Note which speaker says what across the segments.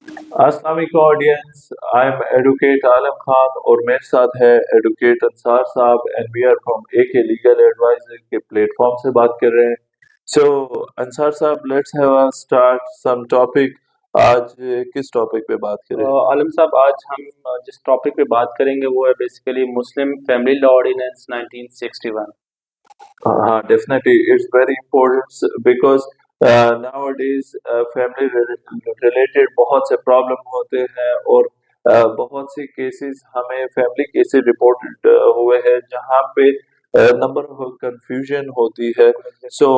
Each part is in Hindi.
Speaker 1: अस्सलाम वालेकुम audience. I am advocate Alam Khan और मेरे साथ है advocate Ansar sahab and we are from AK legal advisor के प्लेटफॉर्म से बात कर रहे हैं। So Ansar sahab, let's have a start some topic. आज किस टॉपिक पे बात करें?
Speaker 2: आलम साहब, आज हम जिस टॉपिक पे बात करेंगे वो है basically Muslim family law ordinance 1961।
Speaker 1: हाँ, definitely it's very important because nowadays family related बहुत से प्रॉब्लम होते हैं और बहुत से केसेस हमें फैमिली केसेस रिपोर्टेड हुए हैं जहाँ पे नंबर ऑफ कंफ्यूजन होती है। So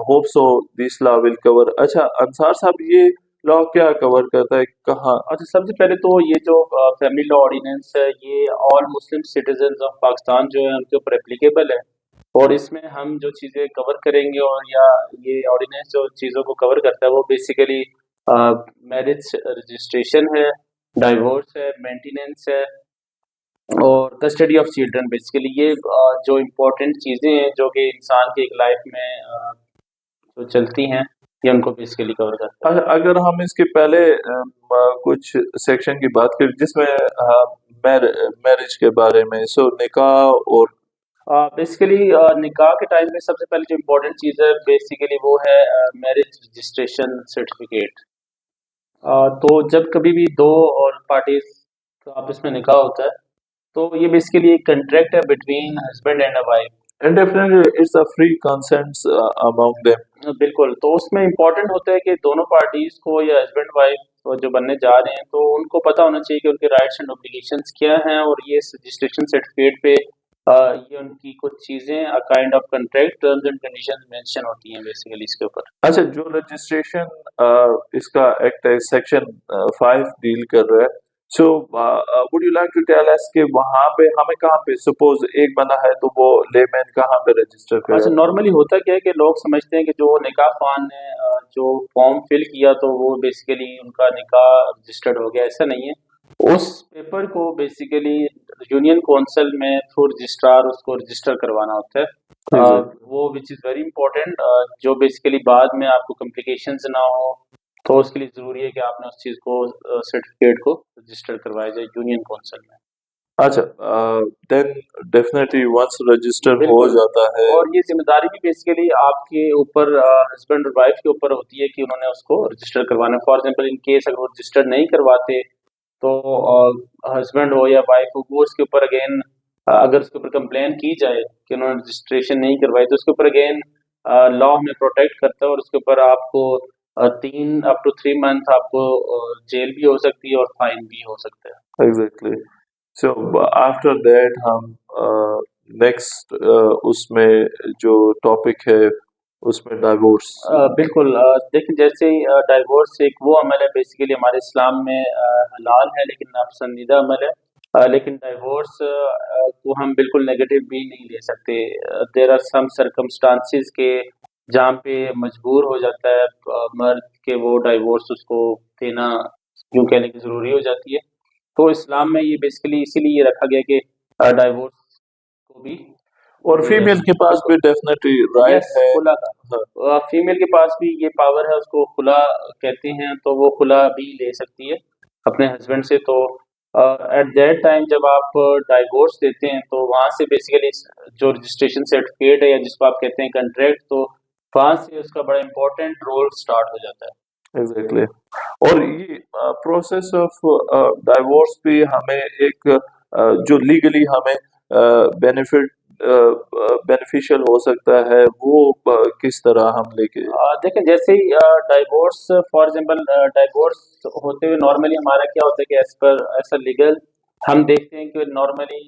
Speaker 1: hope so this law will cover. अच्छा अंसार साहब, ये लॉ क्या कवर करता है, कहाँ?
Speaker 2: अच्छा, सबसे पहले तो ये जो फैमिली लॉ ऑर्डिनेंस है ये all Muslim citizens of Pakistan जो है उनके ऊपर एप्लीकेबल है। और इसमें हम जो चीज़ें कवर करेंगे और या ये ऑर्डिनेंस जो चीज़ों को कवर करता है वो बेसिकली मैरिज रजिस्ट्रेशन है, डाइवोर्स है, मेंटेनेंस है और कस्टडी ऑफ चिल्ड्रन। बेसिकली ये जो इम्पोर्टेंट चीज़ें हैं जो कि इंसान की एक लाइफ में जो चलती हैं, ये उनको बेसिकली कवर करता है।
Speaker 1: अगर हम इसके पहले कुछ सेक्शन की बात करें जिसमें मैरिज के बारे में, सो निकाह और
Speaker 2: बेसिकली निकाह के टाइम में सबसे पहले जो इम्पोर्टेंट चीज़ है बेसिकली वो है मैरिज रजिस्ट्रेशन सर्टिफिकेट। तो जब कभी भी दो और पार्टीज का आपस में निकाह होता है तो ये बेसिकली एक कॉन्ट्रैक्ट है between husband and a wife.
Speaker 1: And definitely it's a free consents among them.
Speaker 2: बिल्कुल, तो उसमें इम्पोर्टेंट होता है कि दोनों पार्टीज को या हस्बैंड वाइफ जो बनने जा रहे हैं तो उनको पता होना चाहिए कि उनके राइट्स एंड ऑब्लिगेशंस क्या हैं और ये रजिस्ट्रेशन सर्टिफिकेट पे ये उनकी कुछ चीज़ें kind of contract terms and conditions mention होती हैं बेसिकली इसके ऊपर।
Speaker 1: अच्छा, जो रजिस्ट्रेशन इसका एक्ट है सेक्शन 5 डील कर रहा है। So would you like to tell us कि वहां पे हमें कहाँ पे सपोज एक बना है तो वो लेमैन कहाँ पे रजिस्टर
Speaker 2: अच्छा,
Speaker 1: करे?
Speaker 2: नॉर्मली होता क्या है कि लोग समझते हैं कि जो निकाह खान ने जो फॉर्म फिल किया तो वो बेसिकली उनका निकाह रजिस्टर्ड हो गया। ऐसा नहीं है। उस पेपर को बेसिकली यूनियन काउंसिल में थ्रू रजिस्ट्रार उसको रजिस्टर करवाना होता है।
Speaker 1: एग्जैक्टली।
Speaker 2: वो विच इज़ वेरी इंपॉर्टेंट, जो बेसिकली बाद में आपको कॉम्प्लिकेशंस ना हो तो उसके लिए ज़रूरी है कि आपने उस चीज़ को सर्टिफिकेट को रजिस्टर करवाया जाए यूनियन काउंसिल में।
Speaker 1: अच्छा, देन डेफिनेटली वंस रजिस्टर हो
Speaker 2: बिल्कुल।
Speaker 1: जाता है।
Speaker 2: और ये ज़िम्मेदारी भी बेसिकली आपके ऊपर हस्बैंड और वाइफ के ऊपर होती है कि उन्होंने उसको रजिस्टर करवाना है। फॉर एग्ज़ाम्पल इन केस अगर वो रजिस्टर नहीं करवाते तो हस्बैंड हो या वाइफ हो वो उसके ऊपर अगेन अगर उसके ऊपर कंप्लेन की जाए कि उन्होंने रजिस्ट्रेशन नहीं करवाई तो उसके ऊपर अगेन लॉ हमें प्रोटेक्ट करता है और उसके ऊपर आपको 3 अप टू 3 मंथ आपको जेल भी हो सकती है और फाइन भी हो सकता है।
Speaker 1: एग्जैक्टली। सो आफ्टर दैट हम नेक्स्ट उसमें जो टॉपिक है उसमें डाइवोर्स।
Speaker 2: बिल्कुल, देखिए जैसे डाइवोर्स एक वो अमल है बेसिकली हमारे इस्लाम में हलाल है लेकिन नापसंदीदा अमल है। लेकिन डाइवोर्स को हम बिल्कुल नेगेटिव भी नहीं ले सकते। देयर आर सम सर्कमस्टांसेस के जहाँ पे मजबूर हो जाता है मर्द के वो डाइवोर्स उसको देना यूँ कह लें कि ज़रूरी हो जाती है। तो इस्लाम में ये बेसिकली इसीलिए रखा गया कि डाइवोर्स को भी
Speaker 1: और
Speaker 2: दिया जा
Speaker 1: फीमेल के
Speaker 2: सके।
Speaker 1: पास भी
Speaker 2: बिल्कुल।
Speaker 1: डेफिनेटली राइट
Speaker 2: यस,
Speaker 1: है।
Speaker 2: खुला था।
Speaker 1: हाँ,
Speaker 2: फीमेल के पास भी ये पावर है, उसको खुला कहते हैं, तो वो खुला भी ले सकती है अपने हस्बैंड से। तो एट दैट टाइम जब आप डाइवोर्स देते हैं तो वहाँ से बेसिकली जो रजिस्ट्रेशन सर्टिफिकेट है या जिसको आप कहते हैं कंट्रैक्ट, तो वहाँ से उसका बड़ा इंपॉर्टेंट रोल स्टार्ट हो जाता है।
Speaker 1: एग्जैक्टली। और ये प्रोसेस ऑफ डाइवोर्स भी हमें एक जो लीगली हमें बेनिफिट बेनिफिशियल हो सकता है वो किस तरह हम लेके।
Speaker 2: देखें जैसे ही डाइवोर्स फॉर एग्जांपल डाइवोर्स होते हुए नॉर्मली हमारा क्या होता है कि एज पर ऐसा लीगल हम देखते हैं कि नॉर्मली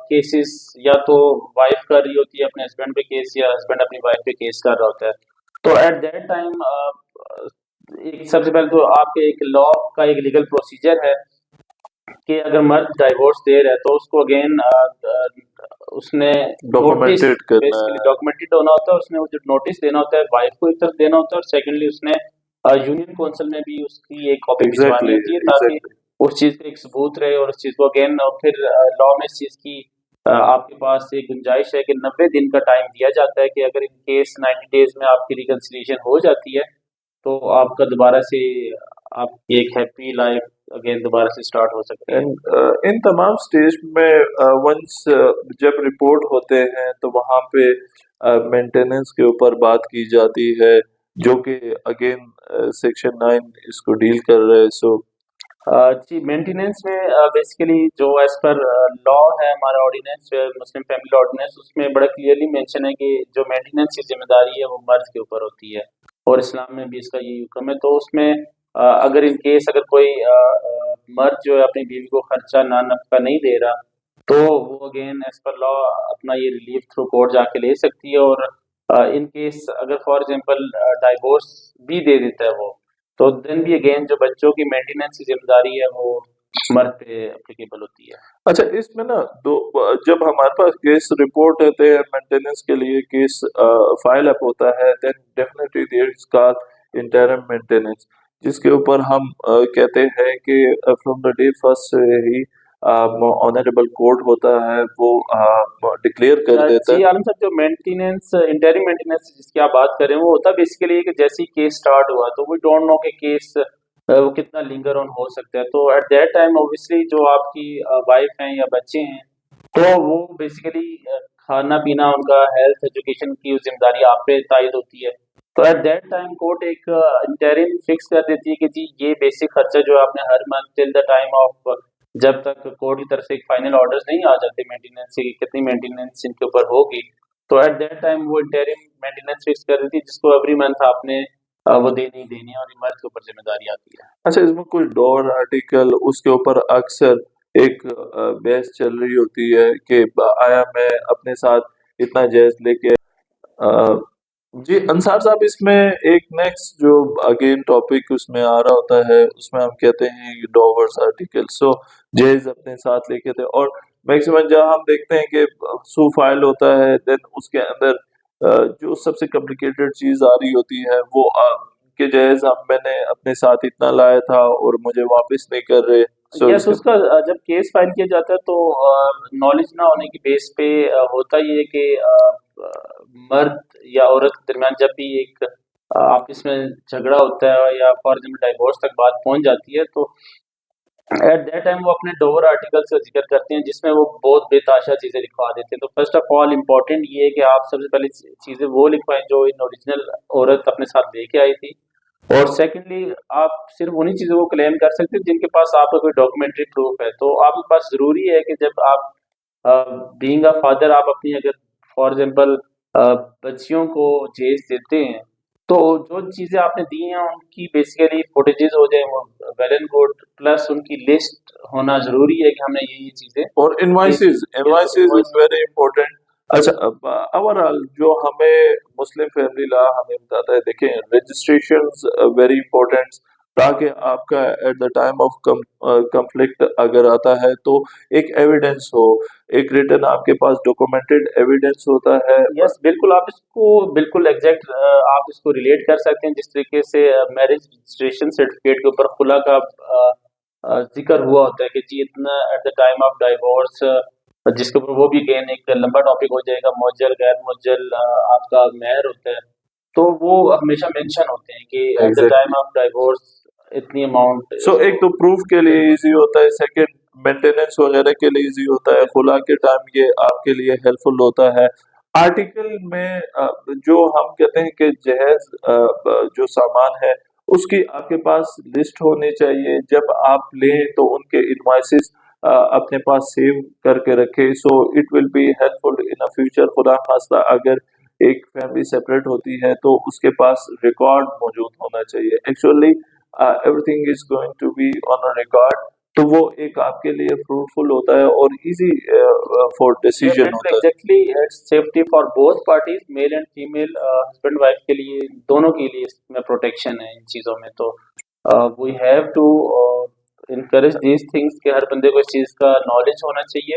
Speaker 2: केसेस या तो वाइफ कर रही होती है अपने हस्बैंड पे केस या हस्बैंड अपनी वाइफ पे केस कर रहा होता है। तो एट दैट टाइम एक सबसे पहले तो आपके एक लॉ का एक लीगल प्रोसीजर है कि अगर मर्द डाइवोर्स दे रहा है तो उसको अगेन उसने नोटिस
Speaker 1: डॉक्यूमेंटेड करना
Speaker 2: बेसिकली
Speaker 1: है।
Speaker 2: डॉक्यूमेंटेड होना होता है। उसने वो जो नोटिस देना होता है वाइफ को एक तरफ देना होता है और सेकंडली उसने यूनियन काउंसिल में भी उसकी एक कॉपी भिजवानी
Speaker 1: एग्जैक्टली,
Speaker 2: होती है ताकि
Speaker 1: एग्जैक्टली।
Speaker 2: उस चीज़ का एक सबूत रहे और उस चीज़ को अगेन और फिर लॉ में इस चीज़ की आपके पास एक गुंजाइश है कि 90 दिन का टाइम दिया जाता है कि अगर इन केस 90 डेज में आपकी रिकंसिलिएशन हो जाती है तो आपका दोबारा से आपकी एक हैप्पी लाइफ अगेन दोबारा से स्टार्ट हो सकती है।
Speaker 1: एंड इन तमाम स्टेज में वंस जब रिपोर्ट होते हैं तो वहाँ पे मेंटेनेंस के ऊपर बात की जाती है, जो कि अगेन सेक्शन 9 इसको डील कर रहे हैं। सो
Speaker 2: जी, मेंटेनेंस में बेसिकली जो एज़ पर लॉ है हमारा ऑर्डिनेंस मुस्लिम फैमिली ऑर्डिनेंस उसमें बड़ा क्लियरली मेंशन है कि जो मेंटेनेंस की ज़िम्मेदारी है वो मर्द के ऊपर होती है और इस्लाम में भी इसका यही हुक्म है। तो उसमें अगर इन केस अगर कोई मर्द जो है अपनी बीवी को खर्चा ना नफ़का नहीं दे रहा, तो वो अगेन एज़ पर लॉ अपना ये रिलीफ थ्रू कोर्ट जाके ले सकती है और इन केस अगर फॉर एग्ज़ाम्पल डाइवोर्स भी दे देता है वो, तो देन भी अगेन जो बच्चों की मेंटेनेंस की ज़िम्मेदारी है वो मर्द पे एप्लीकेबल होती है।
Speaker 1: अच्छा, इसमें ना जब हमारे पास केस रिपोर्ट होते हैं मेंटेनेंस के लिए, केस फाइल अप होता है, then definitely there is called interim maintenance, जिसके ऊपर हम कहते हैं कि फ्रॉम द डे फर्स्ट से ही ऑनरेबल कोर्ट होता है वो डिक्लेयर कर देता
Speaker 2: जी
Speaker 1: है।
Speaker 2: आलम साहब, जो मेंटेनेंस इंटरिम मेंटेनेंस जिसकी आप बात कर रहे हैं वो होता है बेसिकली कि जैसे ही केस स्टार्ट हुआ तो वी डोंट नो कि केस वो कितना लिंगर ऑन हो सकता है। तो एट दैट टाइम ऑब्वियसली जो आपकी वाइफ हैं या बच्चे हैं, तो वो बेसिकली खाना पीना उनका हेल्थ एजुकेशन की जिम्मेदारी आप पे तायद होती है। तो एट दैट टाइम कोर्ट एक इंटरिम फिक्स कर देती है कि जी ये बेसिक खर्चा जो आपने हर month till the time of जब तक कोर्ट की तरफ से एक फाइनल ऑर्डर्स नहीं आ जाते मेंटेनेंस की कितनी मेंटेनेंस इनके ऊपर होगी, तो एट दैट टाइम वो इंटरिम मेंटेनेंस फिक्स कर देती है जिसको एवरी मंथ आपने वो देनी ही देनी है और ये मर्द के ऊपर जिम्मेदारी आती है।
Speaker 1: अच्छा, इसमें कुछ डॉर आर्टिकल उसके ऊपर अक्सर एक बहस चल रही होती है कि आया मैं अपने साथ इतना जहेज लेके अ, जी अंसार साहब, इसमें एक नेक्स्ट जो अगेन टॉपिक उसमें आ रहा होता है, उसमें हम कहते हैं डॉवर्स आर्टिकल। सो जहेज अपने साथ लेके थे, और मैक्सिमम जब हम देखते हैं कि सू फाइल होता है, देन उसके अंदर जो सबसे कॉम्प्लिकेटेड चीज आ रही होती है वो कि जहेज हम मैंने अपने साथ इतना लाया था और मुझे वापस नहीं कर रहे। सो
Speaker 2: यस,
Speaker 1: इसके
Speaker 2: उसका जब केस फाइल किया जाता है तो नॉलेज ना होने की बेस पे होता ये है कि अ, मर्द या औरत के दरमियान जब भी एक आपस में झगड़ा होता है या फॉर एग्जाम्पल डाइवोर्स तक बात पहुंच जाती है, तो एट दैट टाइम वो अपने डोवर आर्टिकल्स का जिक्र करते हैं जिसमें वो बहुत बेताशा चीज़ें लिखवा देते हैं। तो फर्स्ट ऑफ ऑल इम्पोर्टेंट ये है कि आप सबसे पहले चीज़ें वो लिखवाएं जो इन ओरिजिनल औरत अपने साथ लेके आई थी, और सेकेंडली आप सिर्फ उन्हीं चीज़ों को क्लेम कर सकते हैं जिनके पास आपका कोई डॉक्यूमेंट्री प्रूफ है। तो आपके पास ज़रूरी है कि जब आप बीइंग अ फादर आप अपनी अगर फॉर एग्जांपल बच्चियों को जेज देते हैं, तो जो चीज़ें आपने दी हैं उनकी बेसिकली फुटेजेस हो जाए वो वेल एंड गुड, प्लस उनकी लिस्ट होना ज़रूरी है कि हमने ये चीज़ें
Speaker 1: और
Speaker 2: ये
Speaker 1: invoices
Speaker 2: yes
Speaker 1: invoices is
Speaker 2: invoice.
Speaker 1: Very important. अच्छा, ओवरऑल जो हमें मुस्लिम फैमिली लॉ हमें बताता है, देखें रजिस्ट्रेशंस वेरी इंपॉर्टेंट, ताकि आपका at the time of conflict अगर आता है तो एक एविडेंस हो, एक रिटन आपके पास डॉक्यूमेंटेड एविडेंस होता है।
Speaker 2: यस, बिल्कुल आप इसको बिल्कुल एग्ज़ैक्ट आप इसको रिलेट कर सकते हैं जिस तरीके से मैरिज रजिस्ट्रेशन सर्टिफ़िकेट के ऊपर खुला का ज़िक्र हुआ होता है कि जी इतना at the time of divorce, जिसके ऊपर वो भी अगेन एक लंबा टॉपिक हो जाएगा, मुअज्जल, गैर मुअज्जल आपका मेहर होता है। तो वो हमेशा मेंशन होते हैं कि at the
Speaker 1: exactly.
Speaker 2: Time of divorce इतनी अमाउंट
Speaker 1: सो एक
Speaker 2: इसको
Speaker 1: तो प्रूफ के लिए
Speaker 2: बिल्कुल।
Speaker 1: इजी होता है, सेकंड मेंटेनेंस वगैरह के लिए इजी होता है, खुला के टाइम ये आपके लिए हेल्पफुल होता है। आर्टिकल में जो हम कहते हैं कि जहेज जो सामान है उसकी आपके पास लिस्ट होनी चाहिए, जब आप लें तो उनके इनवॉइसेस अपने पास सेव करके रखें, so it will be helpful in a future. खुदा खास्ता अगर एक फैमिली सेपरेट होती है तो उसके पास रिकॉर्ड मौजूद होना चाहिए। Actually everything is going to be on a record, तो वो एक आपके लिए फ्रूटफुल होता है और इजी फॉर
Speaker 2: या
Speaker 1: डिसीजन
Speaker 2: बिल्कुल
Speaker 1: होता है।
Speaker 2: Exactly it's safety for both parties, male and female, husband wife के लिए दोनों के लिए इसमें प्रोटेक्शन है इन चीज़ों में। तो we have to encourage these things कि हर बंदे को इस चीज़ का नॉलेज होना चाहिए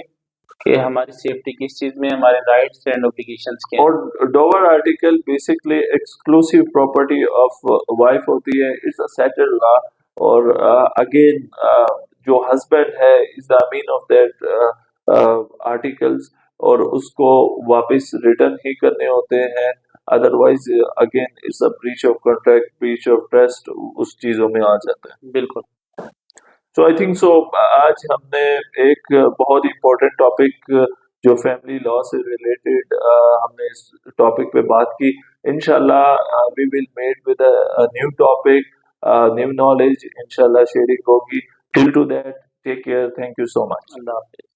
Speaker 2: कि हमारी सेफ्टी किस चीज़ में है, हमारे राइट्स एंड ऑब्लिगेशंस क्या हैं।
Speaker 1: और Dover article basically exclusive property of wife होती है, इट्स अ सेटल्ड लॉ। और अगेन जो हस्बैंड है is the mean of that articles, और उसको वापस रिटर्न ही करने होते हैं। Otherwise again it's a breach of contract, breach of trust, उस चीजों में आ जाता है।
Speaker 2: बिल्कुल।
Speaker 1: सो आई थिंक सो आज हमने एक बहुत इंपॉर्टेंट टॉपिक जो फैमिली लॉ से रिलेटेड हमने इस टॉपिक पे बात की। इंशाल्लाह we will met with a new topic, new knowledge इंशाल्लाह शेयरिंग होगी। Till to that take care, thank you so much.
Speaker 2: अल्लाह हाफ़िज़।